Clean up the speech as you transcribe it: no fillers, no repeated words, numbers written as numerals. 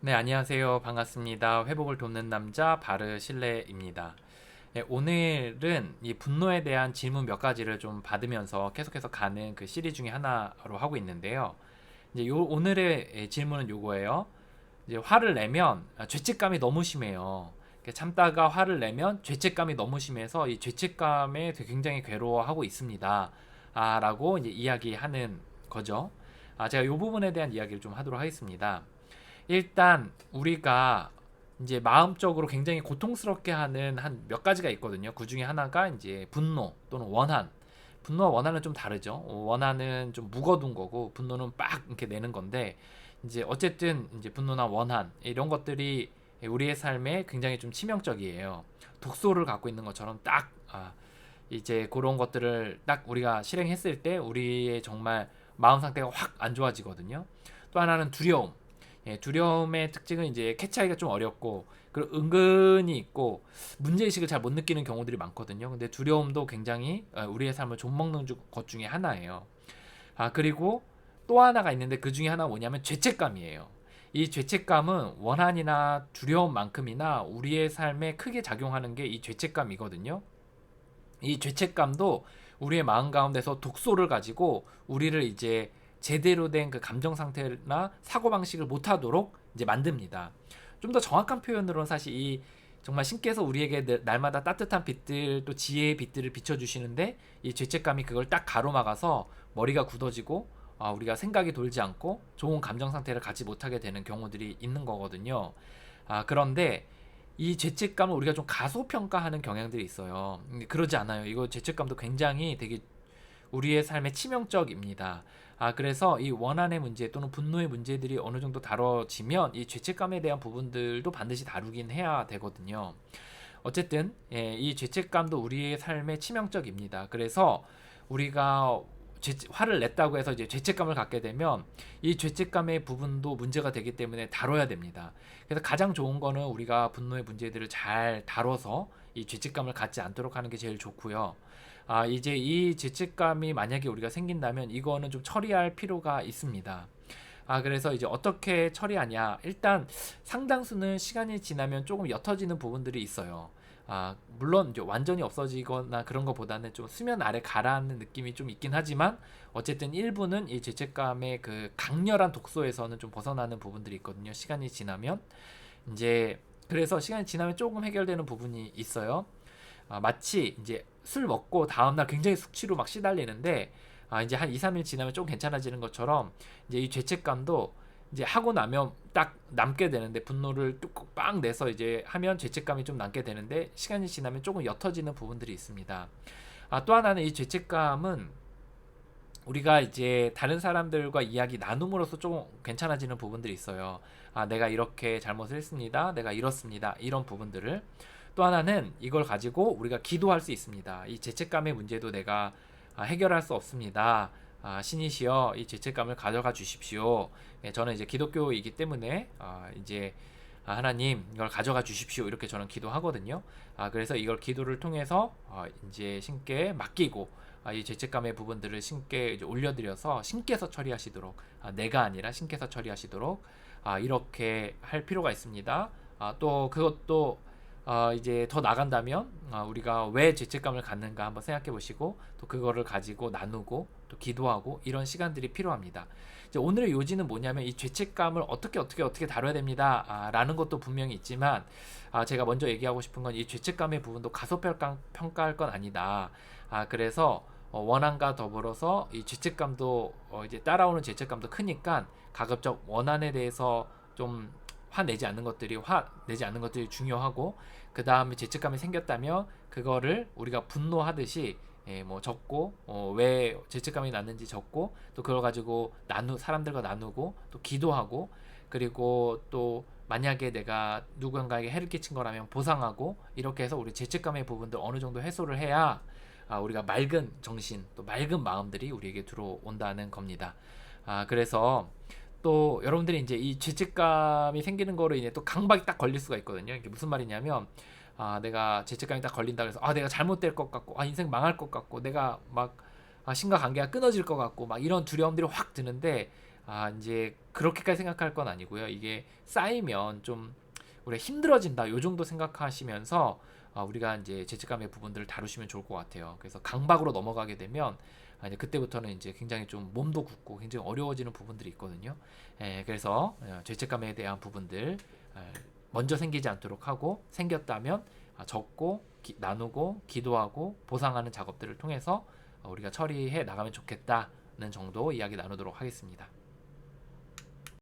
네, 안녕하세요. 반갑습니다. 회복을 돕는 남자 바르실레입니다. 네, 오늘은 이 분노에 대한 질문 몇 가지를 좀 받으면서 계속해서 가는 그 시리즈 중에 하나로 하고 있는데요. 이제 오늘의 질문은 요거예요. 이제 화를 내면 죄책감이 너무 심해요. 이렇게 참다가 화를 내면 죄책감이 너무 심해서 이 죄책감에 굉장히 괴로워하고 있습니다. 라고 이제 이야기하는 거죠. 제가 이 부분에 대한 이야기를 좀 하도록 하겠습니다. 일단 우리가 이제 마음적으로 굉장히 고통스럽게 하는 한 몇 가지가 있거든요. 그 중에 하나가 이제 분노 또는 원한. 분노와 원한은 좀 다르죠. 원한은 좀 묵어둔 거고 분노는 빡 이렇게 내는 건데 이제 어쨌든 이제 분노나 원한 이런 것들이 우리의 삶에 굉장히 좀 치명적이에요. 독소를 갖고 있는 것처럼 딱 이제 그런 것들을 딱 우리가 실행했을 때 우리의 정말 마음 상태가 확 안 좋아지거든요. 또 하나는 두려움. 두려움의 특징은 이제 캐치하기가 좀 어렵고 그리고 은근히 있고 문제의식을 잘 못 느끼는 경우들이 많거든요. 근데 두려움도 굉장히 우리의 삶을 좀먹는 것 중에 하나예요. 그리고 또 하나가 있는데 그 중에 하나가 뭐냐면 죄책감이에요. 이 죄책감은 원한이나 두려움만큼이나 우리의 삶에 크게 작용하는 게 이 죄책감이거든요. 이 죄책감도 우리의 마음 가운데서 독소를 가지고 우리를 이제 제대로 된 그 감정 상태나 사고 방식을 못 하도록 이제 만듭니다. 좀 더 정확한 표현으로는 사실 이 정말 신께서 우리에게 날마다 따뜻한 빛들 또 지혜의 빛들을 비춰주시는데 이 죄책감이 그걸 딱 가로막아서 머리가 굳어지고 우리가 생각이 돌지 않고 좋은 감정 상태를 갖지 못하게 되는 경우들이 있는 거거든요. 그런데 이 죄책감을 우리가 좀 가소평가하는 경향들이 있어요. 그러지 않아요. 이거 죄책감도 굉장히 되게 우리의 삶에 치명적입니다. 그래서 이 원한의 문제 또는 분노의 문제들이 어느 정도 다뤄지면 이 죄책감에 대한 부분들도 반드시 다루긴 해야 되거든요. 어쨌든 이 죄책감도 우리의 삶에 치명적입니다. 그래서 우리가 화를 냈다고 해서 이제 죄책감을 갖게 되면 이 죄책감의 부분도 문제가 되기 때문에 다뤄야 됩니다. 그래서 가장 좋은 거는 우리가 분노의 문제들을 잘 다뤄서 이 죄책감을 갖지 않도록 하는 게 제일 좋고요. 이제 이 죄책감이 만약에 우리가 생긴다면 이거는 좀 처리할 필요가 있습니다. 그래서 이제 어떻게 처리하냐. 일단 상당수는 시간이 지나면 조금 옅어지는 부분들이 있어요. 물론 이제 완전히 없어지거나 그런 것보다는 좀 수면 아래 가라앉는 느낌이 좀 있긴 하지만 어쨌든 일부는 이 죄책감의 그 강렬한 독소에서는 좀 벗어나는 부분들이 있거든요. 시간이 지나면 이제 그래서 시간이 지나면 조금 해결되는 부분이 있어요. 마치 이제 술 먹고 다음날 굉장히 숙취로 막 시달리는데 이제 한 2, 3일 지나면 좀 괜찮아지는 것처럼 이제 이 죄책감도 이제 하고 나면 딱 남게 되는데 분노를 뚝 빵 내서 이제 하면 죄책감이 좀 남게 되는데 시간이 지나면 조금 옅어지는 부분들이 있습니다. 또 하나는 이 죄책감은 우리가 이제 다른 사람들과 이야기 나눔으로써 좀 괜찮아지는 부분들이 있어요. 내가 이렇게 잘못을 했습니다. 내가 이렇습니다. 이런 부분들을. 또 하나는 이걸 가지고 우리가 기도할 수 있습니다. 이 죄책감의 문제도 내가 해결할 수 없습니다. 신이시여 이 죄책감을 가져가 주십시오. 저는 이제 기독교이기 때문에 이제 하나님 이걸 가져가 주십시오 이렇게 저는 기도하거든요. 그래서 이걸 기도를 통해서 이제 신께 맡기고 이 죄책감의 부분들을 신께 이제 올려드려서 신께서 처리하시도록 내가 아니라 신께서 처리하시도록 이렇게 할 필요가 있습니다. 또 그것도 이제 더 나간다면 우리가 왜 죄책감을 갖는가 한번 생각해 보시고 또 그거를 가지고 나누고 또 기도하고 이런 시간들이 필요합니다. 이제 오늘의 요지는 뭐냐면 이 죄책감을 어떻게 다뤄야 됩니다. 라는 것도 분명히 있지만 제가 먼저 얘기하고 싶은 건 이 죄책감의 부분도 가소평가할 건 아니다. 그래서 원한과 더불어서 이 죄책감도 이제 따라오는 죄책감도 크니까 가급적 원한에 대해서 좀 화내지 않는 것들이 중요하고 그 다음에 죄책감이 생겼다면 그거를 우리가 분노하듯이 뭐 적고 왜 죄책감이 났는지 적고 또 그걸 가지고 사람들과 나누고 또 기도하고 그리고 또 만약에 내가 누군가에게 해를 끼친 거라면 보상하고 이렇게 해서 우리 죄책감의 부분들 어느 정도 해소를 해야 우리가 맑은 정신 또 맑은 마음들이 우리에게 들어온다는 겁니다. 그래서 또 여러분들이 이제 이 죄책감이 생기는 거로 인해 또 강박이 딱 걸릴 수가 있거든요. 이게 무슨 말이냐면 내가 죄책감이 딱 걸린다 그래서 내가 잘못될 것 같고 인생 망할 것 같고 내가 막 신과 관계가 끊어질 것 같고 막 이런 두려움들이 확 드는데 이제 그렇게까지 생각할 건 아니고요. 이게 쌓이면 좀 우리가 힘들어진다. 요 정도 생각하시면서 우리가 이제 죄책감의 부분들을 다루시면 좋을 것 같아요. 그래서 강박으로 넘어가게 되면 이제 그때부터는 이제 굉장히 좀 몸도 굳고 굉장히 어려워지는 부분들이 있거든요. 그래서 죄책감에 대한 부분들 먼저 생기지 않도록 하고 생겼다면 적고 나누고 기도하고 보상하는 작업들을 통해서 우리가 처리해 나가면 좋겠다는 정도 이야기 나누도록 하겠습니다.